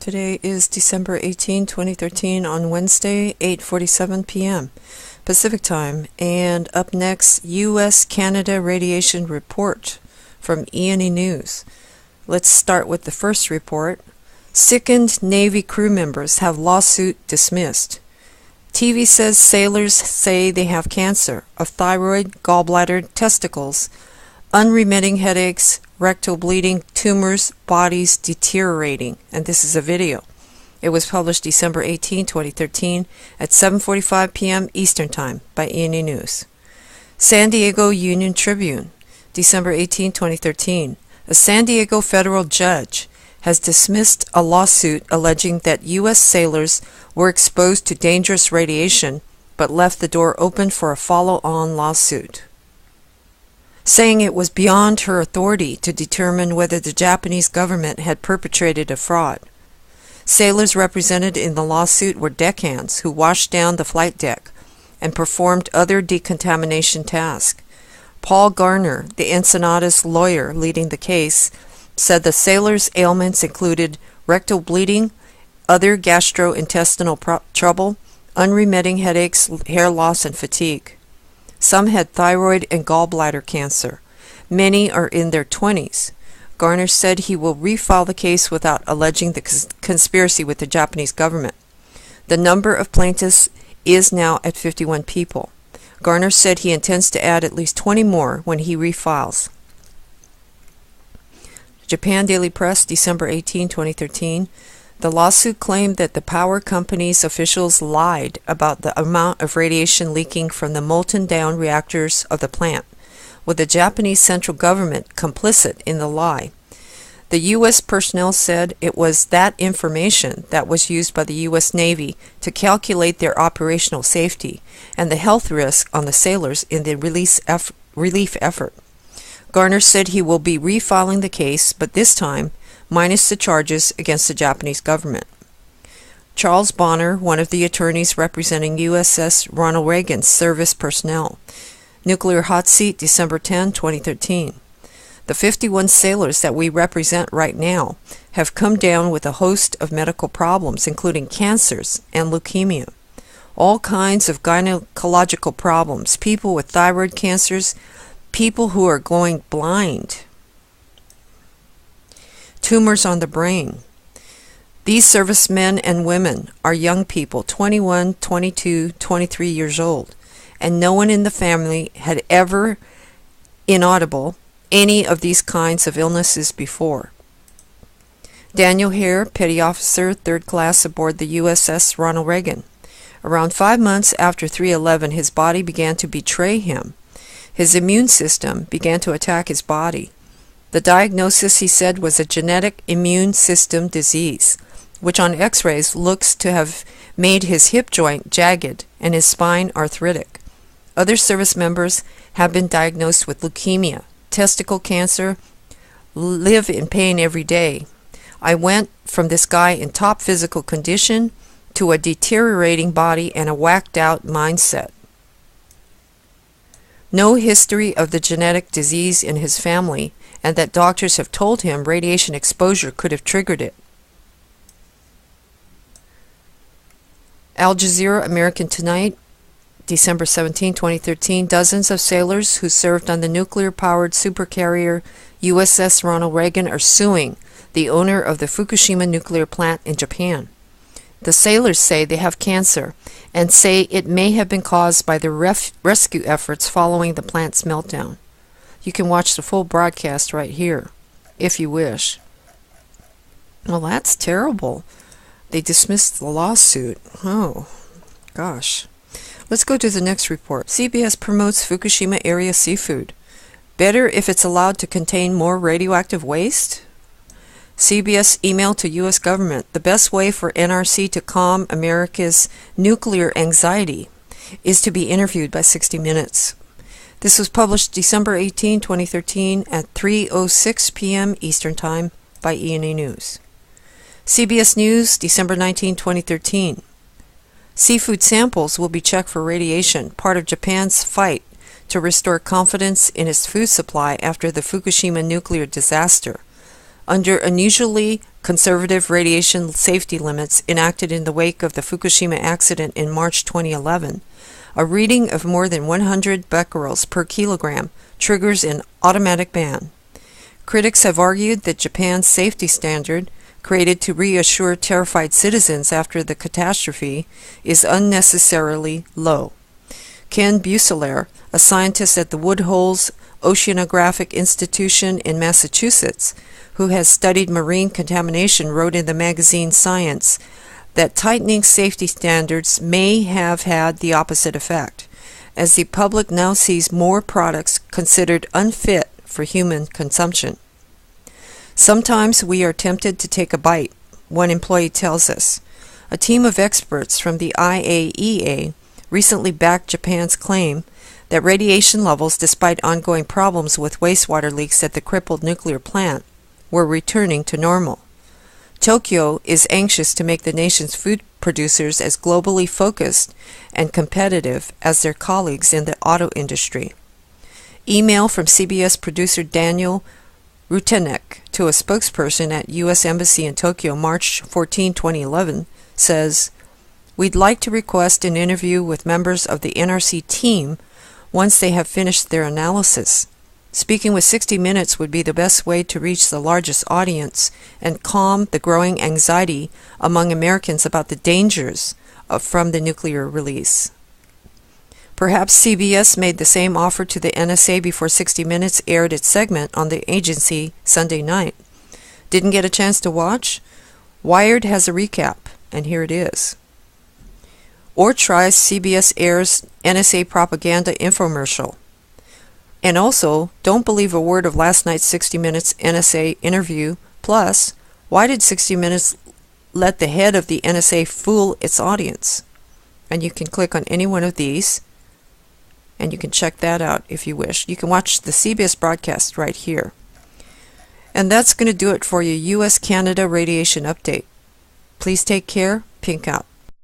Today is December 18, 2013 on Wednesday, 8:47 p.m. Pacific Time. And up next, U.S.-Canada Radiation Report from E&E News. Let's start with the first report. Sickened Navy crew members have lawsuit dismissed. TV says sailors say they have cancer of thyroid, gallbladder, testicles, unremitting headaches, rectal bleeding, tumors, bodies deteriorating. And this is a video. It was published December 18, 2013 at 7:45 p.m. Eastern Time by E&E News. San Diego Union Tribune, December 18, 2013. A San Diego federal judge has dismissed a lawsuit alleging that U.S. sailors were exposed to dangerous radiation but left the door open for a follow-on lawsuit, saying it was beyond her authority to determine whether the Japanese government had perpetrated a fraud. Sailors represented in the lawsuit were deckhands who washed down the flight deck and performed other decontamination tasks. Paul Garner, the Ensenada's lawyer leading the case, said the sailors' ailments included rectal bleeding, other gastrointestinal trouble, unremitting headaches, hair loss, and fatigue. Some had thyroid and gallbladder cancer. Many are in their 20s. Garner said he will refile the case without alleging the conspiracy with the Japanese government. The number of plaintiffs is now at 51 people. Garner said he intends to add at least 20 more when he refiles. Japan Daily Press, December 18, 2013. The lawsuit claimed that the power company's officials lied about the amount of radiation leaking from the molten-down reactors of the plant, with the Japanese central government complicit in the lie. The U.S. personnel said it was that information that was used by the U.S. Navy to calculate their operational safety and the health risk on the sailors in the relief effort. Garner said he will be refiling the case, but this time minus the charges against the Japanese government. Charles Bonner, one of the attorneys representing USS Ronald Reagan's service personnel. Nuclear Hot Seat, December 10, 2013. The 51 sailors that we represent right now have come down with a host of medical problems, including cancers and leukemia. All kinds of gynecological problems, people with thyroid cancers, people who are going blind, tumors on the brain. These servicemen and women are young people, 21, 22, 23 years old, and no one in the family had ever inaudible any of these kinds of illnesses before. Daniel Hare, petty officer, 3rd class aboard the USS Ronald Reagan. Around 5 months after 3/11, his body began to betray him. His immune system began to attack his body. The diagnosis, he said, was a genetic immune system disease, which on x-rays looks to have made his hip joint jagged and his spine arthritic. Other service members have been diagnosed with leukemia, testicle cancer, live in pain every day. I went from this guy in top physical condition to a deteriorating body and a whacked-out mindset. No history of the genetic disease in his family, and that doctors have told him radiation exposure could have triggered it. Al Jazeera American Tonight, December 17, 2013. Dozens of sailors who served on the nuclear-powered supercarrier USS Ronald Reagan are suing the owner of the Fukushima nuclear plant in Japan. The sailors say they have cancer and say it may have been caused by the rescue efforts following the plant's meltdown. You can watch the full broadcast right here, if you wish. Well, that's terrible. They dismissed the lawsuit. Oh, gosh. Let's go to the next report. CBS promotes Fukushima area seafood. Better if it's allowed to contain more radioactive waste? CBS email to U.S. government. The best way for NRC to calm America's nuclear anxiety is to be interviewed by 60 Minutes. This was published December 18, 2013 at 3:06 p.m. Eastern Time by E&E News. CBS News, December 19, 2013. Seafood samples will be checked for radiation, part of Japan's fight to restore confidence in its food supply after the Fukushima nuclear disaster. Under unusually conservative radiation safety limits enacted in the wake of the Fukushima accident in March 2011, a reading of more than 100 becquerels per kilogram triggers an automatic ban. Critics have argued that Japan's safety standard, created to reassure terrified citizens after the catastrophe, is unnecessarily low. Ken Buseler, a scientist at the Woodholes Oceanographic Institution in Massachusetts, who has studied marine contamination, wrote in the magazine Science that tightening safety standards may have had the opposite effect, as the public now sees more products considered unfit for human consumption. Sometimes we are tempted to take a bite, one employee tells us. A team of experts from the IAEA recently backed Japan's claim that radiation levels, despite ongoing problems with wastewater leaks at the crippled nuclear plant, were returning to normal. Tokyo is anxious to make the nation's food producers as globally focused and competitive as their colleagues in the auto industry. Email from CBS producer Daniel Rutenek to a spokesperson at U.S. Embassy in Tokyo, March 14, 2011, says, "We'd like to request an interview with members of the NRC team once they have finished their analysis. Speaking with 60 Minutes would be the best way to reach the largest audience and calm the growing anxiety among Americans about the dangers from the nuclear release." Perhaps CBS made the same offer to the NSA before 60 Minutes aired its segment on the agency Sunday night. Didn't get a chance to watch? Wired has a recap, and here it is. Or try CBS airs NSA propaganda infomercial. And also, don't believe a word of last night's 60 Minutes NSA interview. Plus, why did 60 Minutes let the head of the NSA fool its audience? And you can click on any one of these, and you can check that out if you wish. You can watch the CBS broadcast right here. And that's going to do it for your U.S.-Canada radiation update. Please take care. Pink out.